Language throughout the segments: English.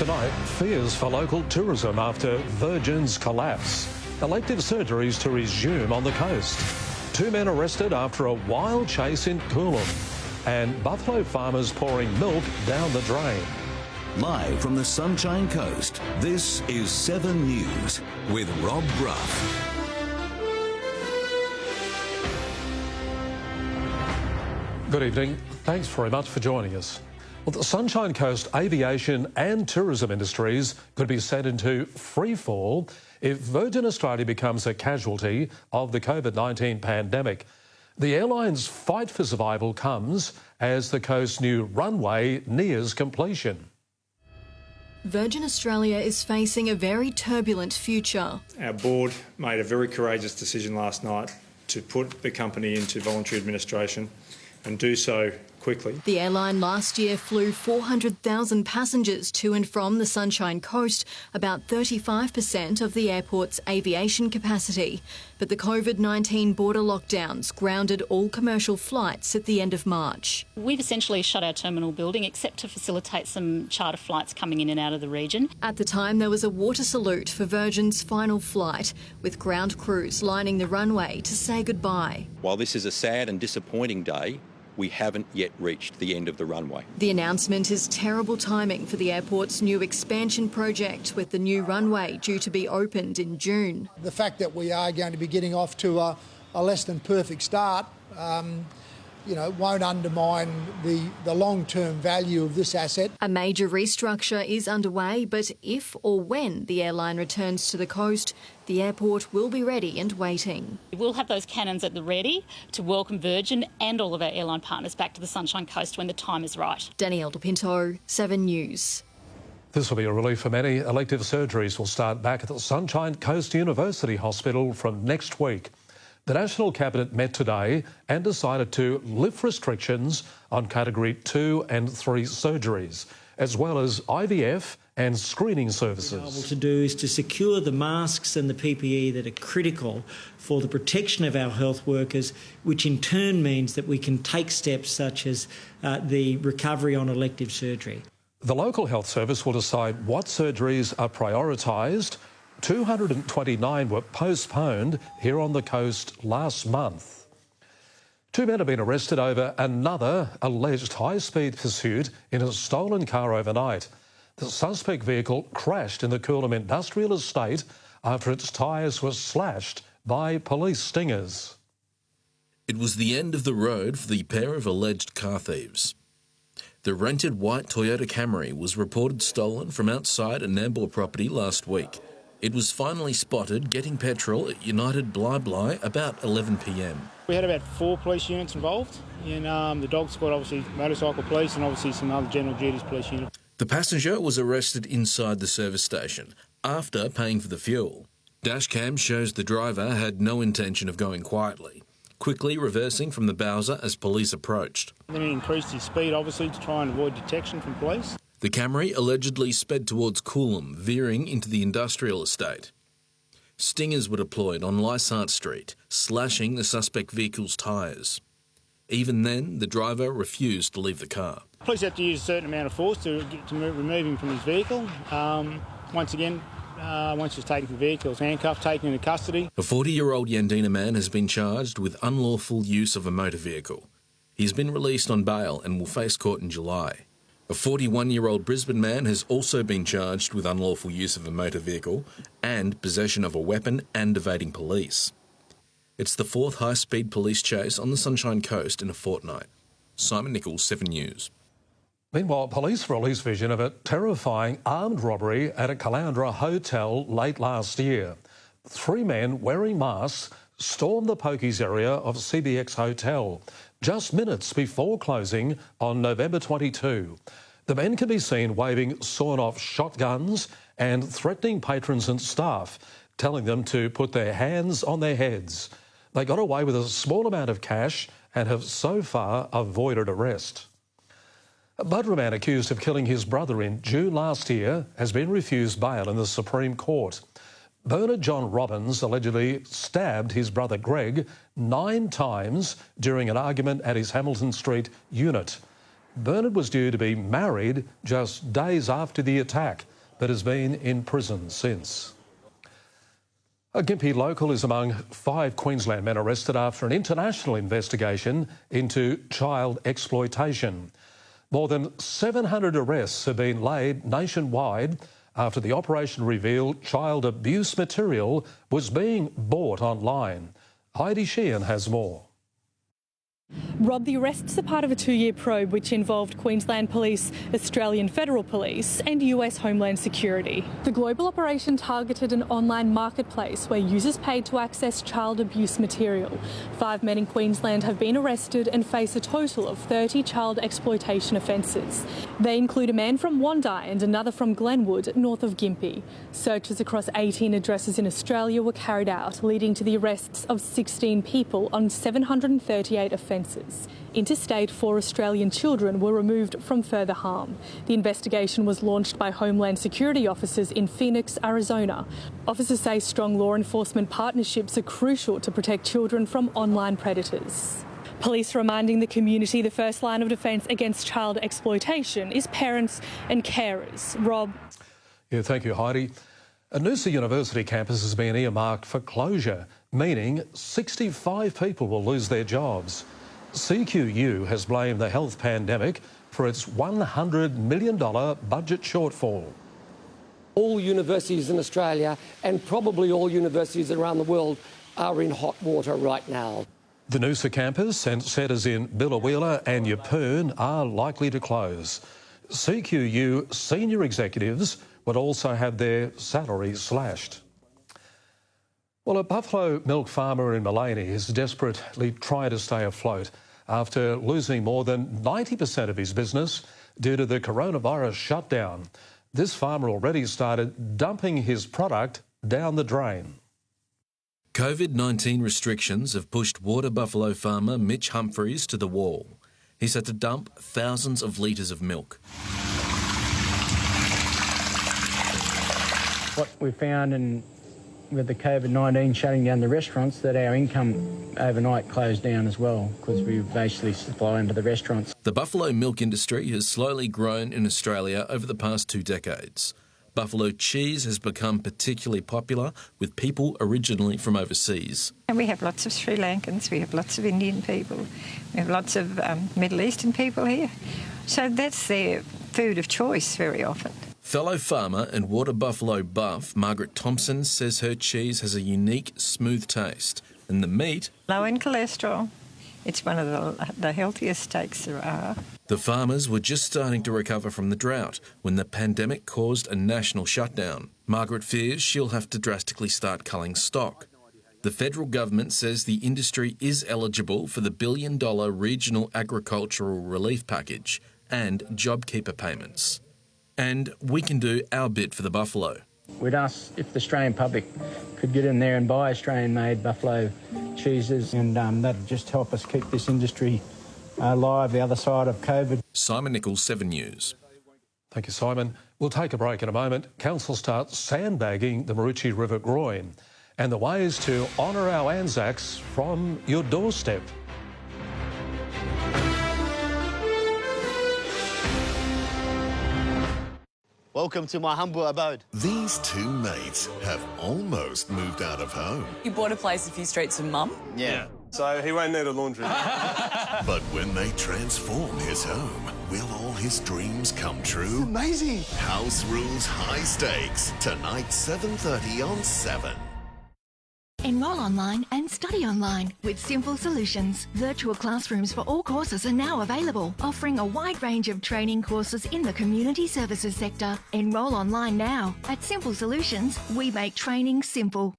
Tonight, fears for local tourism after Virgin's collapse. Elective surgeries to resume on the coast. 2 men arrested after a wild chase in Coolum. And buffalo farmers pouring milk down the drain. Live from the Sunshine Coast, this is 7 News with Rob Brough. Good evening. Thanks very much for joining us. Well, the Sunshine Coast aviation and tourism industries could be set into free fall if Virgin Australia becomes a casualty of the COVID-19 pandemic. The airline's fight for survival comes as the coast's new runway nears completion. Virgin Australia is facing a very turbulent future. Our board made a very courageous decision last night to put the company into voluntary administration and do so quickly. The airline last year flew 400,000 passengers to and from the Sunshine Coast, about 35% of the airport's aviation capacity. But the COVID-19 border lockdowns grounded all commercial flights at the end of March. We've essentially shut our terminal building except to facilitate some charter flights coming in and out of the region. At the time, there was a water salute for Virgin's final flight, with ground crews lining the runway to say goodbye. While this is a sad and disappointing day, we haven't yet reached the end of the runway. The announcement is terrible timing for the airport's new expansion project, with the new runway due to be opened in June. The fact that we are going to be getting off to a less than perfect start, won't undermine the long-term value of this asset. A major restructure is underway, but if or when the airline returns to the coast, the airport will be ready and waiting. We'll have those cannons at the ready to welcome Virgin and all of our airline partners back to the Sunshine Coast when the time is right. Danielle DePinto, 7 News. This will be a relief for many. Elective surgeries will start back at the Sunshine Coast University Hospital from next week. The National Cabinet met today and decided to lift restrictions on Category 2 and 3 surgeries, as well as IVF and screening services. What we're able to do is to secure the masks and the PPE that are critical for the protection of our health workers, which in turn means that we can take steps such as the recovery on elective surgery. The local health service will decide what surgeries are prioritised. 229 were postponed here on the coast last month. 2 men have been arrested over another alleged high-speed pursuit in a stolen car overnight. The suspect vehicle crashed in the Coolum Industrial Estate after its tyres were slashed by police stingers. It was the end of the road for the pair of alleged car thieves. The rented white Toyota Camry was reported stolen from outside a Nambour property last week. It was finally spotted getting petrol at United Bly Bly about 11 p.m. We had about 4 police units involved in the dog squad, obviously motorcycle police and obviously some other general duties police units. The passenger was arrested inside the service station after paying for the fuel. Dashcam shows the driver had no intention of going quietly, quickly reversing from the Bowser as police approached. Then he increased his speed obviously to try and avoid detection from police. The Camry allegedly sped towards Coolum, veering into the industrial estate. Stingers were deployed on Lysart Street, slashing the suspect vehicle's tyres. Even then, the driver refused to leave the car. Police have to use a certain amount of force to remove him from his vehicle. Once again, once he's taken from the vehicle, he's handcuffed, taken into custody. A 40-year-old Yandina man has been charged with unlawful use of a motor vehicle. He's been released on bail and will face court in July. A 41-year-old Brisbane man has also been charged with unlawful use of a motor vehicle and possession of a weapon and evading police. It's the 4th high-speed police chase on the Sunshine Coast in a fortnight. Simon Nichols, 7 News. Meanwhile, police released vision of a terrifying armed robbery at a Caloundra hotel late last year. 3 men wearing masks stormed the pokies area of CBX Hotel just minutes before closing on November 22. The men can be seen waving sawn-off shotguns and threatening patrons and staff, telling them to put their hands on their heads. They got away with a small amount of cash and have so far avoided arrest. A Budra man accused of killing his brother in June last year has been refused bail in the Supreme Court. Bernard John Robbins allegedly stabbed his brother Greg 9 times during an argument at his Hamilton Street unit. Bernard was due to be married just days after the attack. but has been in prison since. A Gympie local is among 5 Queensland men arrested after an international investigation into child exploitation. More than 700 arrests have been laid nationwide after the operation revealed child abuse material was being bought online. Heidi Sheehan has more. Rob, the arrests are part of a 2-year probe which involved Queensland Police, Australian Federal Police and US Homeland Security. The global operation targeted an online marketplace where users paid to access child abuse material. 5 men in Queensland have been arrested and face a total of 30 child exploitation offences. They include a man from Wondai and another from Glenwood, north of Gympie. Searches across 18 addresses in Australia were carried out, leading to the arrests of 16 people on 738 offences. Interstate 4 Australian children were removed from further harm. The investigation was launched by Homeland Security officers in Phoenix, Arizona. Officers say strong law enforcement partnerships are crucial to protect children from online predators. Police reminding the community the first line of defence against child exploitation is parents and carers. Rob? Yeah, thank you, Heidi. A Noosa University campus has been earmarked for closure, meaning 65 people will lose their jobs. CQU has blamed the health pandemic for its $100 million budget shortfall. All universities in Australia and probably all universities around the world are in hot water right now. The Noosa campus and centres in Billawheeler and Yeppoon are likely to close. CQU senior executives would also have their salaries slashed. Well, a buffalo milk farmer in Maleny is desperately trying to stay afloat after losing more than 90% of his business due to the coronavirus shutdown. This farmer already started dumping his product down the drain. COVID-19 restrictions have pushed water buffalo farmer Mitch Humphreys to the wall. He's had to dump thousands of litres of milk. What we found with the COVID-19 shutting down the restaurants, that our income overnight closed down as well because we basically supply into the restaurants. The buffalo milk industry has slowly grown in Australia over the past 2 decades. Buffalo cheese has become particularly popular with people originally from overseas. And we have lots of Sri Lankans, we have lots of Indian people, we have lots of Middle Eastern people here. So that's their food of choice very often. Fellow farmer and water buffalo buff Margaret Thompson says her cheese has a unique, smooth taste, and the meat... low in cholesterol. It's one of the healthiest steaks there are. The farmers were just starting to recover from the drought when the pandemic caused a national shutdown. Margaret fears she'll have to drastically start culling stock. The federal government says the industry is eligible for the $1 billion regional agricultural relief package and JobKeeper payments. And we can do our bit for the buffalo. We'd ask if the Australian public could get in there and buy Australian-made buffalo cheeses, and that'd just help us keep this industry alive the other side of COVID. Simon Nichols, 7 News. Thank you, Simon. We'll take a break in a moment. Council starts sandbagging the Maroochy River groin and the ways to honour our Anzacs from your doorstep. Welcome to my humble abode. These 2 mates have almost moved out of home. You bought a place a few streets from Mum? Yeah. So he won't need a laundry. But when they transform his home, will all his dreams come true? It's amazing. House Rules High Stakes, tonight 7:30 on 7. Enroll online and study online with Simple Solutions. Virtual classrooms for all courses are now available, offering a wide range of training courses in the community services sector. Enroll online now. At Simple Solutions, we make training simple.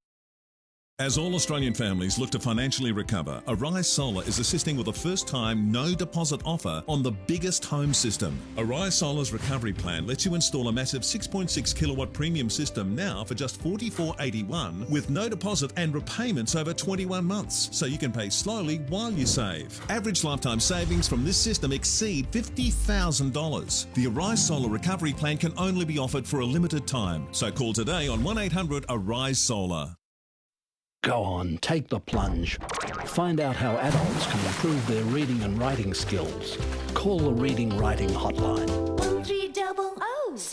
As all Australian families look to financially recover, Arise Solar is assisting with a first-time, no-deposit offer on the biggest home system. Arise Solar's recovery plan lets you install a massive 6.6 kilowatt premium system now for just $44.81 with no deposit and repayments over 21 months, so you can pay slowly while you save. Average lifetime savings from this system exceed $50,000. The Arise Solar recovery plan can only be offered for a limited time, so call today on 1800-ARISE-SOLAR. Go on, take the plunge. Find out how adults can improve their reading and writing skills. Call the Reading Writing Hotline. 1300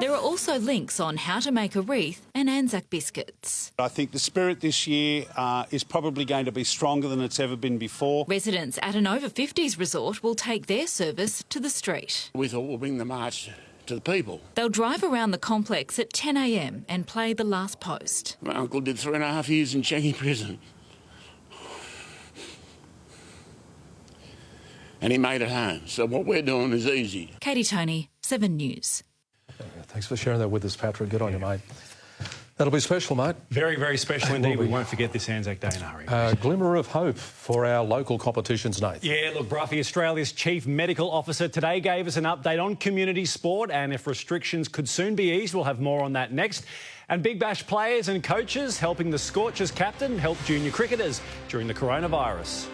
There are also links on how to make a wreath and Anzac biscuits. I think the spirit this year is probably going to be stronger than it's ever been before. Residents at an over-50s resort will take their service to the street. We thought we'll bring the march to the people. They'll drive around the complex at 10 a.m. and play the last post. My uncle did 3.5 years in Changi prison. And he made it home. So what we're doing is easy. Katie Toney, 7 News. Thanks for sharing that with us, Patrick. Good on you, mate. That'll be special, mate. Very, very special indeed. We won't forget this Anzac Day in a hurry. A glimmer of hope for our local competitions, Nate. Yeah, look, Brough, Australia's Chief Medical Officer today gave us an update on community sport, and if restrictions could soon be eased, we'll have more on that next. And Big Bash players and coaches helping the Scorchers captain help junior cricketers during the coronavirus.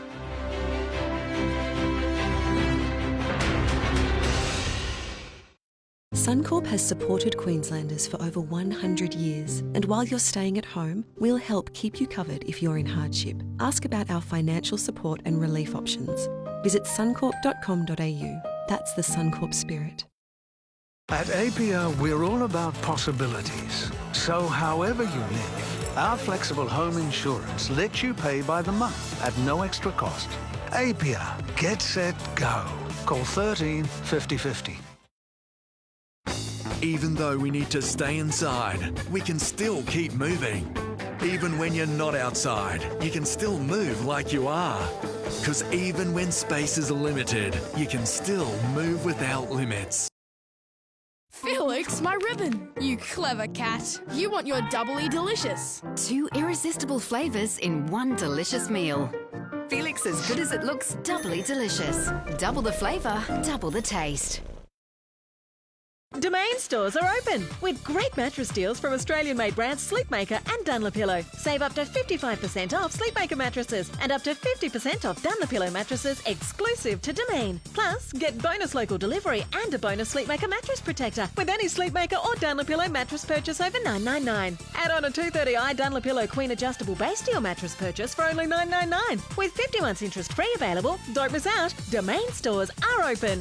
Suncorp has supported Queenslanders for over 100 years, and while you're staying at home, we'll help keep you covered if you're in hardship. Ask about our financial support and relief options. Visit suncorp.com.au. That's the Suncorp spirit. At APR, we're all about possibilities. So however you live, our flexible home insurance lets you pay by the month at no extra cost. APR, get set, go. Call 13 50 50. Even though we need to stay inside, we can still keep moving. Even when you're not outside, you can still move like you are. Because even when space is limited, you can still move without limits. Felix, my ribbon. You clever cat. You want your doubly delicious. 2 irresistible flavours in one delicious meal. Felix as good as it looks, doubly delicious. Double the flavour, double the taste. Domain stores are open with great mattress deals from Australian-made brands Sleepmaker and Dunlopillow. Save up to 55% off Sleepmaker mattresses and up to 50% off Dunlopillow mattresses exclusive to Domain. Plus, get bonus local delivery and a bonus Sleepmaker mattress protector with any Sleepmaker or Dunlopillow mattress purchase over $9.99. Add on a 230i Dunlopillow Queen adjustable base to your mattress purchase for only $9.99 with 50 months interest free available. Don't miss out. Domain stores are open.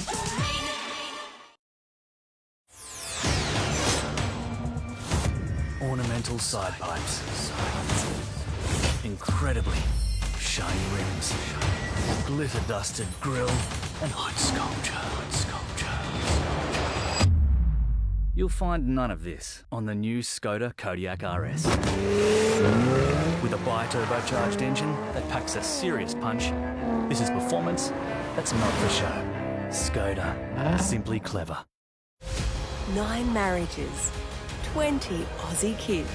Ornamental side pipes, incredibly shiny rims, glitter-dusted grille, and hot sculpture. You'll find none of this on the new Skoda Kodiaq RS. With a bi-turbocharged engine that packs a serious punch, this is performance that's not for show. Skoda, simply clever. 9 marriages. 20 Aussie kids.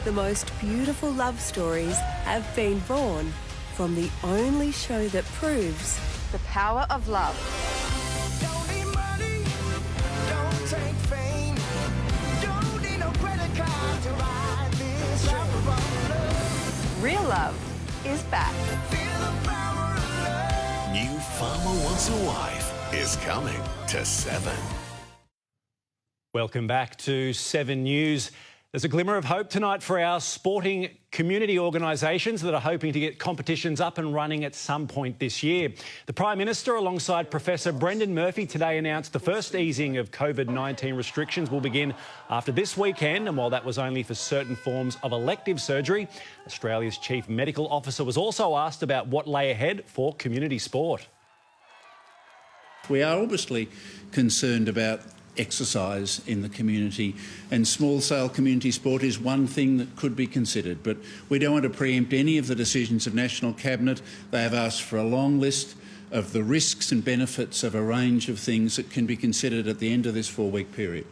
The most beautiful love stories have been born from the only show that proves the power of love. Don't need money, don't take fame, don't need no credit card to ride this love. Real love is back. Feel the power of love. New Farmer Wants a Wife is coming to 7. Welcome back to 7 News. There's a glimmer of hope tonight for our sporting community organisations that are hoping to get competitions up and running at some point this year. The Prime Minister, alongside Professor Brendan Murphy, today announced the first easing of COVID-19 restrictions will begin after this weekend, and while that was only for certain forms of elective surgery, Australia's Chief Medical Officer was also asked about what lay ahead for community sport. We are obviously concerned about exercise in the community, and small-scale community sport is one thing that could be considered, but we don't want to preempt any of the decisions of National Cabinet. They have asked for a long list of the risks and benefits of a range of things that can be considered at the end of this 4-week period.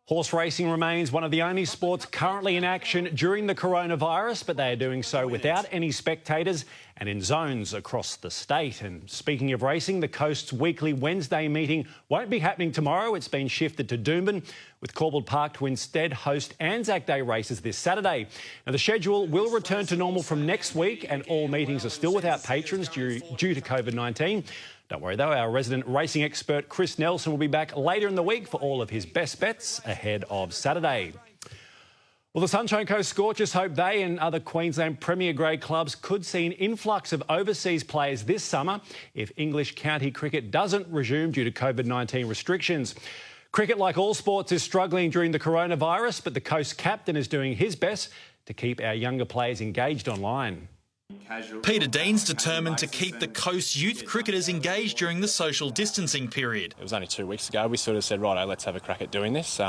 Horse racing remains one of the only sports currently in action during the coronavirus, but they are doing so without any spectators and in zones across the state. And speaking of racing, the Coast's weekly Wednesday meeting won't be happening tomorrow. It's been shifted to Doomben, with Corbald Park to instead host Anzac Day races this Saturday. Now, the schedule will return to normal from next week, and all meetings are still without patrons due to COVID-19. Don't worry though, our resident racing expert Chris Nelson will be back later in the week for all of his best bets ahead of Saturday. Well, the Sunshine Coast Scorchers hope they and other Queensland Premier grade clubs could see an influx of overseas players this summer if English county cricket doesn't resume due to COVID-19 restrictions. Cricket, like all sports, is struggling during the coronavirus, but the Coast captain is doing his best to keep our younger players engaged online. Peter Dean's determined to keep the Coast youth cricketers engaged during the social distancing period. It was only 2 weeks ago. We sort of said, right, let's have a crack at doing this.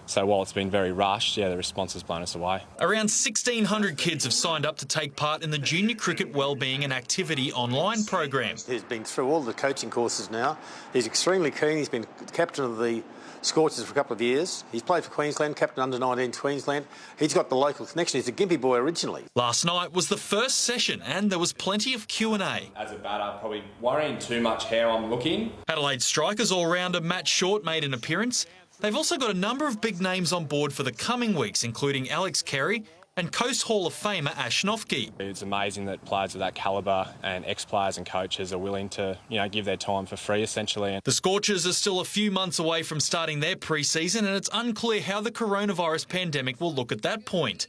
So while it's been very rushed, the response has blown us away. Around 1,600 kids have signed up to take part in the Junior Cricket Wellbeing and Activity online program. He's been through all the coaching courses now. He's extremely keen. He's been captain of the Scorchers for a couple of years. He's played for Queensland, captain under-19 Queensland. He's got the local connection. He's a Gympie boy originally. Last night was the first session and there was plenty of Q&A. As a batter, probably worrying too much how I'm looking. Adelaide Strikers all-rounder Matt Short made an appearance. They've also got a number of big names on board for the coming weeks, including Alex Carey and Coast Hall of Famer Ash Nofke. It's amazing that players of that calibre and ex-players and coaches are willing to, give their time for free, essentially. The Scorchers are still a few months away from starting their pre-season, and it's unclear how the coronavirus pandemic will look at that point.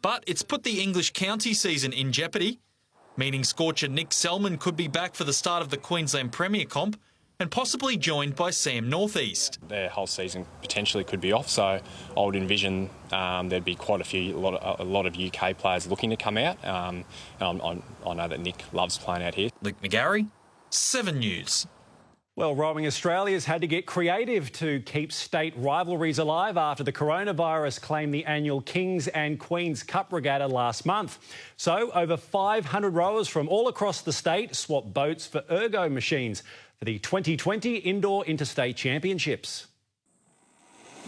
But it's put the English county season in jeopardy, meaning Scorcher Nick Selman could be back for the start of the Queensland Premier Comp, and possibly joined by Sam Northeast. Their whole season potentially could be off, so I would envision there'd be quite a lot of UK players looking to come out. I know that Nick loves playing out here. Luke McGarry, 7 News. Well, Rowing Australia's had to get creative to keep state rivalries alive after the coronavirus claimed the annual Kings and Queens Cup Regatta last month. So, over 500 rowers from all across the state swapped boats for ergo machines for the 2020 Indoor Interstate Championships.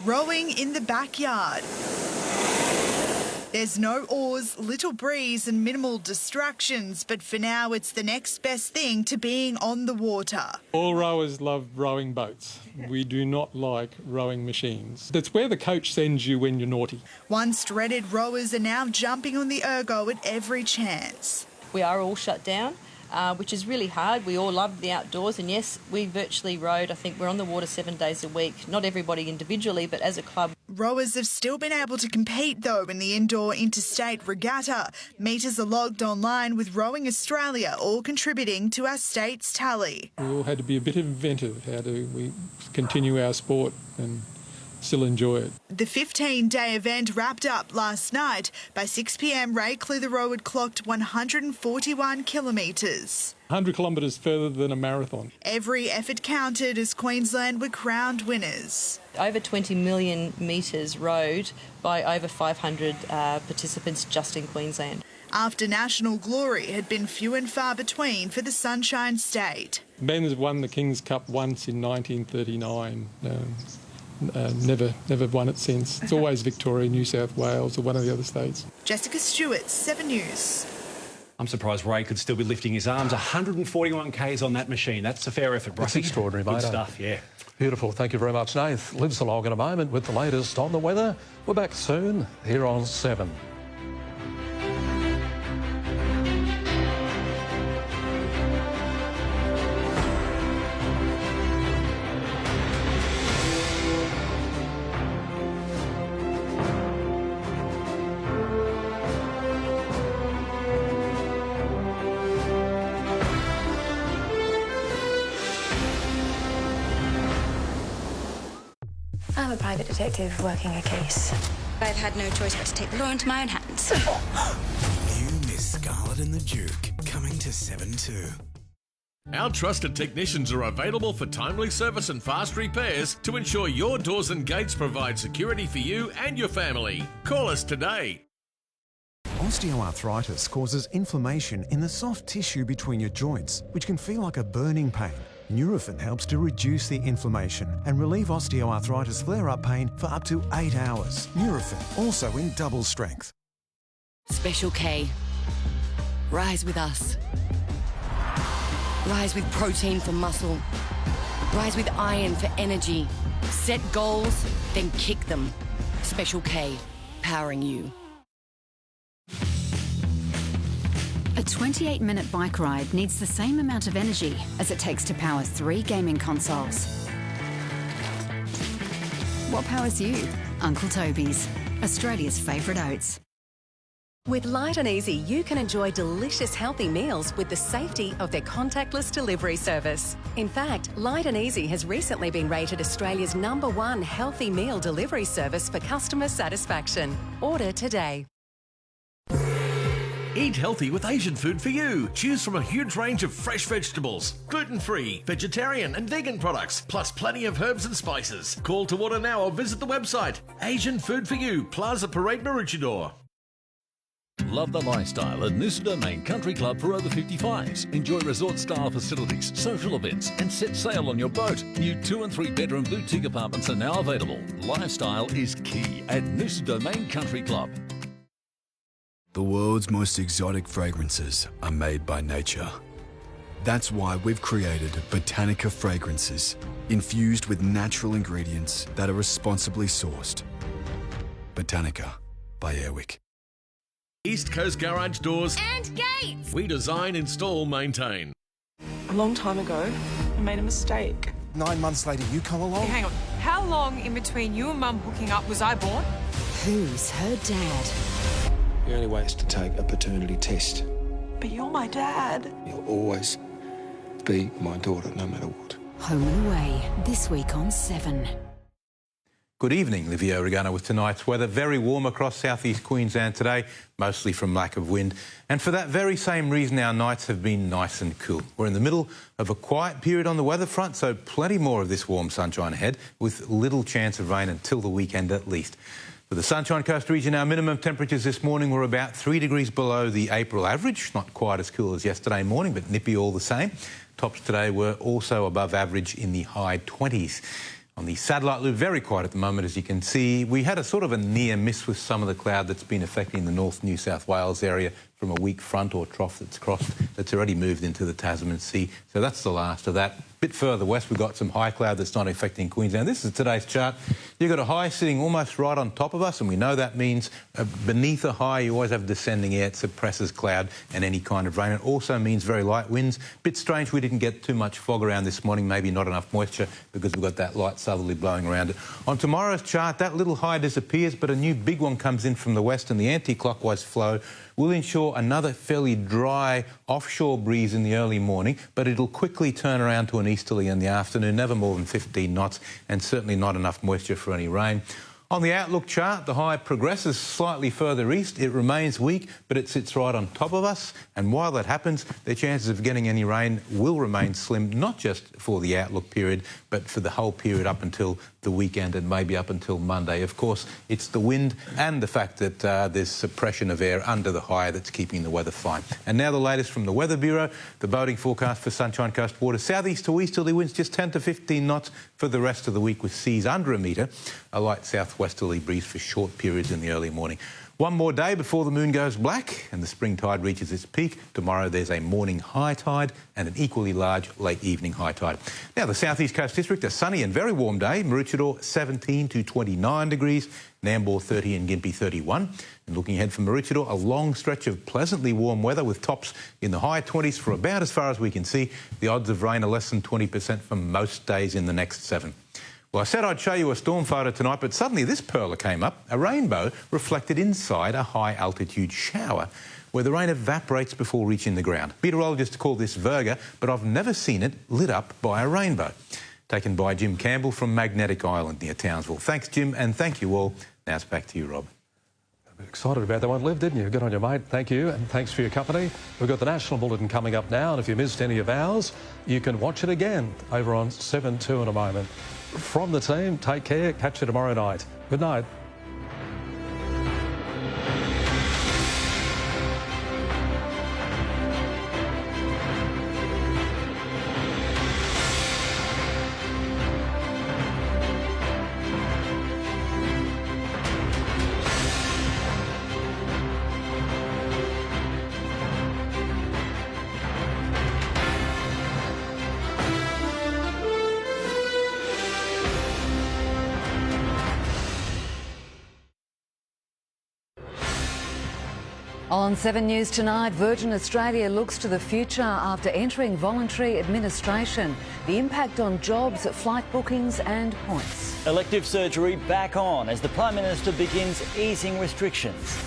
Rowing in the backyard. There's no oars, little breeze and minimal distractions, but for now it's the next best thing to being on the water. All rowers love rowing boats. We do not like rowing machines. That's where the coach sends you when you're naughty. Once dreaded rowers are now jumping on the ergo at every chance. We are all shut down, which is really hard. We all love the outdoors, and yes, we virtually rowed. I think we're on the water 7 days a week. Not everybody individually, but as a club. Rowers have still been able to compete, though, in the Indoor Interstate Regatta. Meters are logged online, with Rowing Australia all contributing to our state's tally. We all had to be a bit inventive. How do we continue our sport and still enjoy it? The 15-day event wrapped up last night. By 6 p.m, Ray Clitheroe had clocked 141 kilometres. 100 kilometres further than a marathon. Every effort counted as Queensland were crowned winners. Over 20 million metres rowed by over 500 participants just in Queensland. After national glory had been few and far between for the Sunshine State. Ben has won the King's Cup once in 1939. Never won it since. It's always Victoria, New South Wales or one of the other states. Jessica Stewart, 7 News. I'm surprised Ray could still be lifting his arms. 141 Ks on that machine. That's a fair effort, Brough. That's extraordinary, mate. Good stuff, yeah. Beautiful. Thank you very much, Nath. Lives along in a moment with the latest on the weather. We're back soon here on 7. I'm a private detective working a case. I've had no choice but to take the law into my own hands. New Miss Scarlet and the Duke, coming to 7/2. Our trusted technicians are available for timely service and fast repairs to ensure your doors and gates provide security for you and your family. Call us today. Osteoarthritis causes inflammation in the soft tissue between your joints, which can feel like a burning pain. Nurofen helps to reduce the inflammation and relieve osteoarthritis flare-up pain for up to 8 hours. Nurofen, also in double strength. Special K. Rise with us. Rise with protein for muscle. Rise with iron for energy. Set goals, then kick them. Special K, powering you. A 28-minute bike ride needs the same amount of energy as it takes to power 3 gaming consoles. What powers you? Uncle Toby's, Australia's favourite oats. With Light and Easy, you can enjoy delicious, healthy meals with the safety of their contactless delivery service. In fact, Light and Easy has recently been rated Australia's #1 healthy meal delivery service for customer satisfaction. Order today. Eat healthy with Asian Food for You. Choose from a huge range of fresh vegetables, gluten-free, vegetarian and vegan products, plus plenty of herbs and spices. Call to order now or visit the website. Asian Food for You, Plaza Parade, Maroochydore. Love the lifestyle at Noosa Domain Country Club for over 55s. Enjoy resort-style facilities, social events and set sail on your boat. New 2 and 3 bedroom boutique apartments are now available. Lifestyle is key at Noosa Domain Country Club. The world's most exotic fragrances are made by nature. That's why we've created Botanica Fragrances, infused with natural ingredients that are responsibly sourced. Botanica by Airwick. East Coast Garage Doors and Gates. We design, install, maintain. A long time ago, I made a mistake. 9 months later, you come along? Hey, hang on. How long in between you and Mum hooking up was I born? Who's her dad? The only way is to take a paternity test. But you're my dad. You'll always be my daughter, no matter what. Home and Away, this week on 7. Good evening, Livio Regano with tonight's weather. Very warm across southeast Queensland today, mostly from lack of wind. And for that very same reason, our nights have been nice and cool. We're in the middle of a quiet period on the weather front, so plenty more of this warm sunshine ahead, with little chance of rain until the weekend at least. For the Sunshine Coast region, our minimum temperatures this morning were about 3 degrees below the April average. Not quite as cool as yesterday morning, but nippy all the same. Tops today were also above average in the high 20s. On the satellite loop, very quiet at the moment, as you can see. We had a sort of a near miss with some of the cloud that's been affecting the North New South Wales area from a weak front or trough that's already moved into the Tasman Sea. So that's the last of that. A bit further west, we've got some high cloud that's not affecting Queensland. This is today's chart. You've got a high sitting almost right on top of us, and we know that means beneath a high, you always have descending air. It suppresses cloud and any kind of rain. It also means very light winds. Bit strange we didn't get too much fog around this morning, maybe not enough moisture because we've got that light southerly blowing around it. On tomorrow's chart, that little high disappears, but a new big one comes in from the west, and the anti-clockwise flow will ensure another fairly dry offshore breeze in the early morning, but it'll quickly turn around to an easterly in the afternoon, never more than 15 knots, and certainly not enough moisture for any rain. On the outlook chart, the high progresses slightly further east. It remains weak, but it sits right on top of us. And while that happens, the chances of getting any rain will remain slim, not just for the outlook period, but for the whole period up until the weekend and maybe up until Monday. Of course, it's the wind and the fact that there's suppression of air under the high that's keeping the weather fine. And now the latest from the Weather Bureau, the boating forecast for Sunshine Coast waters. Southeast to easterly winds just 10 to 15 knots for the rest of the week, with seas under a metre. A light southwesterly breeze for short periods in the early morning. One more day before the moon goes black and the spring tide reaches its peak. Tomorrow there's a morning high tide and an equally large late evening high tide. Now the Southeast Coast District, a sunny and very warm day. Maroochydore 17 to 29 degrees, Nambour 30 and Gympie 31. And looking ahead from Maroochydore, a long stretch of pleasantly warm weather with tops in the high 20s for about as far as we can see. The odds of rain are less than 20% for most days in the next 7. Well, I said I'd show you a storm photo tonight, but suddenly this perler came up, a rainbow reflected inside a high-altitude shower where the rain evaporates before reaching the ground. Meteorologists call this Virga, but I've never seen it lit up by a rainbow. Taken by Jim Campbell from Magnetic Island near Townsville. Thanks, Jim, and thank you all. Now it's back to you, Rob. Excited about that one, Liv, didn't you? Good on you, mate. Thank you, and thanks for your company. We've got the National Bulletin coming up now, and if you missed any of ours, you can watch it again over on 7-2 in a moment. From the team, take care. Catch you tomorrow night. Good night. On 7 News tonight, Virgin Australia looks to the future after entering voluntary administration. The impact on jobs, flight bookings and points. Elective surgery back on as the Prime Minister begins easing restrictions.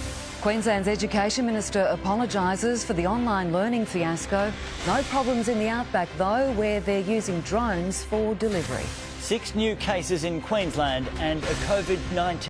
Queensland's Education Minister apologises for the online learning fiasco. No problems in the outback though, where they're using drones for delivery. 6 new cases in Queensland and a COVID-19